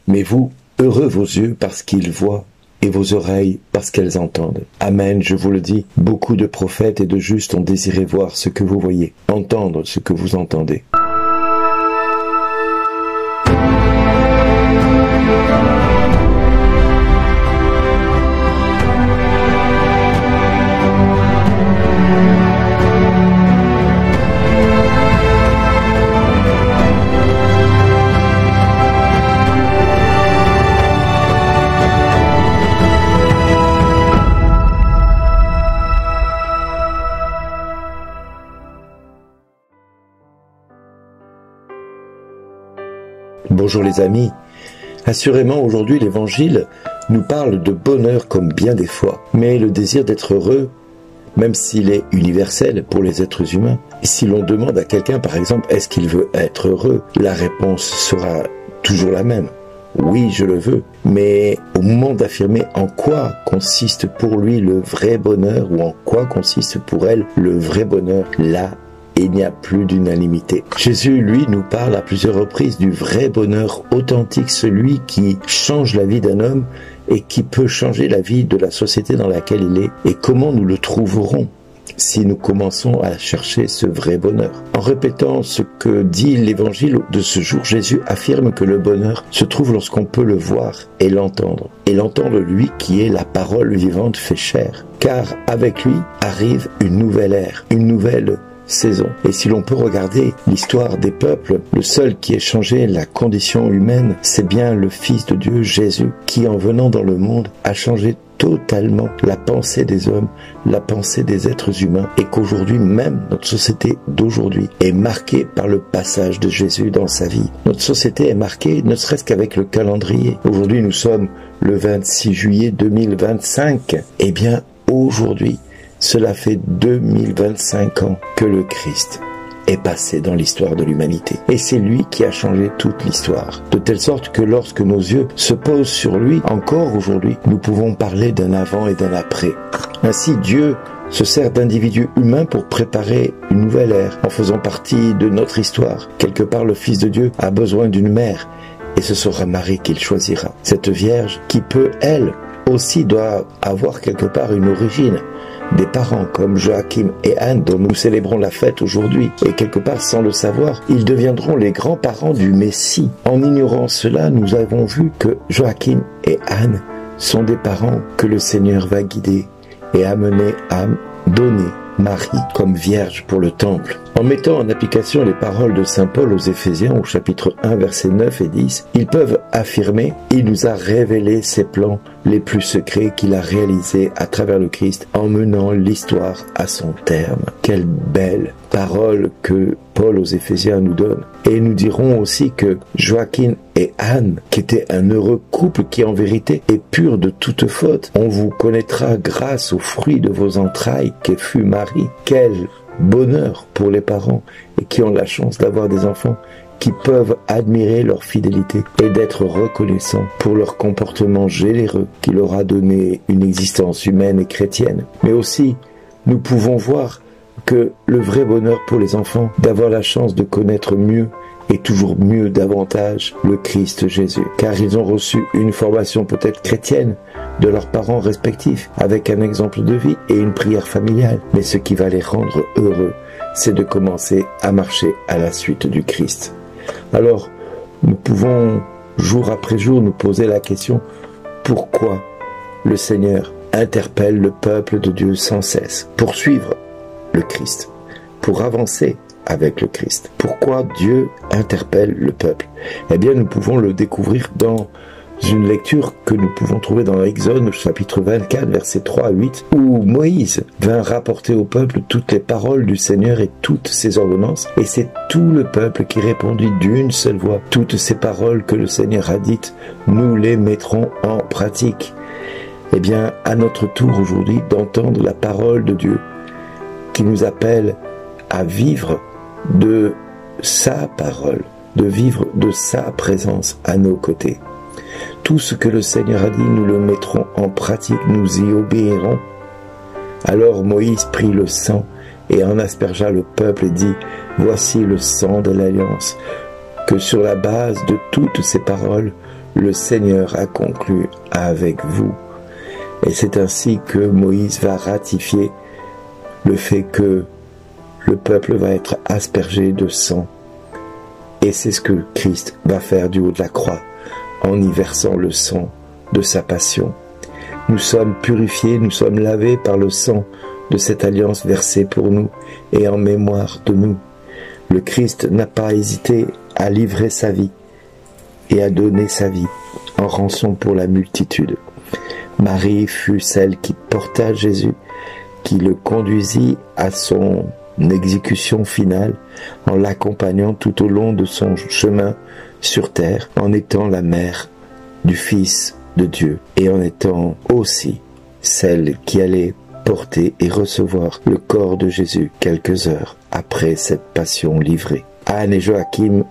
Mais vous, heureux vos yeux parce qu'ils voient, et vos oreilles parce qu'elles entendent. Amen, je vous le dis, beaucoup de prophètes et de justes ont désiré voir ce que vous voyez, entendre ce que vous entendez. Bonjour les amis, assurément aujourd'hui l'évangile nous parle de bonheur comme bien des fois, mais le désir d'être heureux, même s'il est universel pour les êtres humains, si l'on demande à quelqu'un par exemple est-ce qu'il veut être heureux, la réponse sera toujours la même. Oui, je le veux, mais au moment d'affirmer en quoi consiste pour lui le vrai bonheur ou en quoi consiste pour elle le vrai bonheur, là, il n'y a plus d'unanimité. Jésus, lui, nous parle à plusieurs reprises du vrai bonheur authentique, celui qui change la vie d'un homme et qui peut changer la vie de la société dans laquelle il est. Et comment nous le trouverons si nous commençons à chercher ce vrai bonheur? En répétant ce que dit l'évangile de ce jour, Jésus affirme que le bonheur se trouve lorsqu'on peut le voir et l'entendre. Et l'entendre, lui, qui est la parole vivante fait chair. Car avec lui arrive une nouvelle ère, une nouvelle saison. Et si l'on peut regarder l'histoire des peuples, le seul qui ait changé la condition humaine, c'est bien le Fils de Dieu, Jésus, qui en venant dans le monde a changé totalement la pensée des hommes, la pensée des êtres humains, et qu'aujourd'hui même notre société d'aujourd'hui est marquée par le passage de Jésus dans sa vie. Notre société est marquée ne serait-ce qu'avec le calendrier. Aujourd'hui nous sommes le 26 juillet 2025. Eh bien aujourd'hui, cela fait 2025 ans que le Christ est passé dans l'histoire de l'humanité. Et c'est lui qui a changé toute l'histoire. De telle sorte que lorsque nos yeux se posent sur lui, encore aujourd'hui, nous pouvons parler d'un avant et d'un après. Ainsi, Dieu se sert d'individus humains pour préparer une nouvelle ère, en faisant partie de notre histoire. Quelque part, le Fils de Dieu a besoin d'une mère, et ce sera Marie qu'il choisira. Cette Vierge qui peut, elle, aussi doit avoir quelque part une origine. Des parents comme Joachim et Anne dont nous célébrons la fête aujourd'hui. Et quelque part, sans le savoir, ils deviendront les grands-parents du Messie. En ignorant cela, nous avons vu que Joachim et Anne sont des parents que le Seigneur va guider et amener à donner Marie comme vierge pour le temple. En mettant en application les paroles de saint Paul aux Éphésiens au chapitre 1 versets 9 et 10, ils peuvent affirmer « Il nous a révélé ses plans les plus secrets qu'il a réalisés à travers le Christ en menant l'histoire à son terme. » Quelle belle parole que Paul aux Éphésiens nous donne. Et nous dirons aussi que Joachim et Anne, qui étaient un heureux couple qui en vérité est pur de toute faute, on vous connaîtra grâce au fruit de vos entrailles qu'est fut Marie. Quel bonheur pour les parents et qui ont la chance d'avoir des enfants qui peuvent admirer leur fidélité et d'être reconnaissants pour leur comportement généreux qui leur a donné une existence humaine et chrétienne. Mais aussi, nous pouvons voir que le vrai bonheur pour les enfants, d'avoir la chance de connaître mieux et toujours mieux davantage le Christ Jésus, car ils ont reçu une formation peut-être chrétienne de leurs parents respectifs, avec un exemple de vie et une prière familiale. Mais ce qui va les rendre heureux, c'est de commencer à marcher à la suite du Christ. Alors, nous pouvons, jour après jour, nous poser la question, pourquoi le Seigneur interpelle le peuple de Dieu sans cesse pour suivre le Christ, pour avancer avec le Christ? Pourquoi Dieu interpelle le peuple? Eh bien, nous pouvons le découvrir dans une lecture que nous pouvons trouver dans Exode, chapitre 24, versets 3 à 8, où Moïse vint rapporter au peuple toutes les paroles du Seigneur et toutes ses ordonnances, et c'est tout le peuple qui répondit d'une seule voix. Toutes ces paroles que le Seigneur a dites, nous les mettrons en pratique. Eh bien, à notre tour aujourd'hui d'entendre la parole de Dieu, qui nous appelle à vivre de sa parole, de vivre de sa présence à nos côtés. Tout ce que le Seigneur a dit, nous le mettrons en pratique, nous y obéirons. Alors Moïse prit le sang et en aspergea le peuple et dit, voici le sang de l'alliance, que sur la base de toutes ces paroles, le Seigneur a conclu avec vous. Et c'est ainsi que Moïse va ratifier le fait que le peuple va être aspergé de sang. Et c'est ce que Christ va faire du haut de la croix, en y versant le sang de sa passion. Nous sommes purifiés, nous sommes lavés par le sang de cette alliance versée pour nous et en mémoire de nous. Le Christ n'a pas hésité à livrer sa vie et à donner sa vie en rançon pour la multitude. Marie fut celle qui porta Jésus, qui le conduisit à son exécution finale en l'accompagnant tout au long de son chemin sur terre, en étant la mère du Fils de Dieu et en étant aussi celle qui allait porter et recevoir le corps de Jésus quelques heures après cette passion livrée. Anne et Joachim,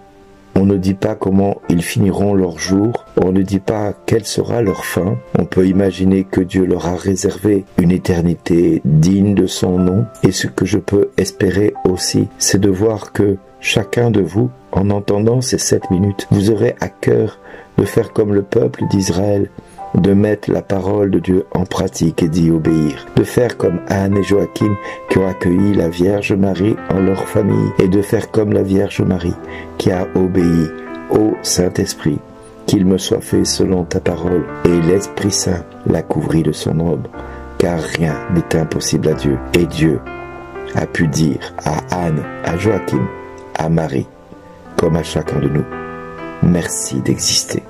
on ne dit pas comment ils finiront leur jour, on ne dit pas quelle sera leur fin. On peut imaginer que Dieu leur a réservé une éternité digne de son nom. Et ce que je peux espérer aussi, c'est de voir que chacun de vous, en entendant ces 7 minutes, vous aurez à cœur de faire comme le peuple d'Israël, de mettre la parole de Dieu en pratique et d'y obéir, de faire comme Anne et Joachim qui ont accueilli la Vierge Marie en leur famille et de faire comme la Vierge Marie qui a obéi au Saint-Esprit, qu'il me soit fait selon ta parole, et l'Esprit Saint la couvrit de son ombre, car rien n'est impossible à Dieu. Et Dieu a pu dire à Anne, à Joachim, à Marie, comme à chacun de nous, merci d'exister.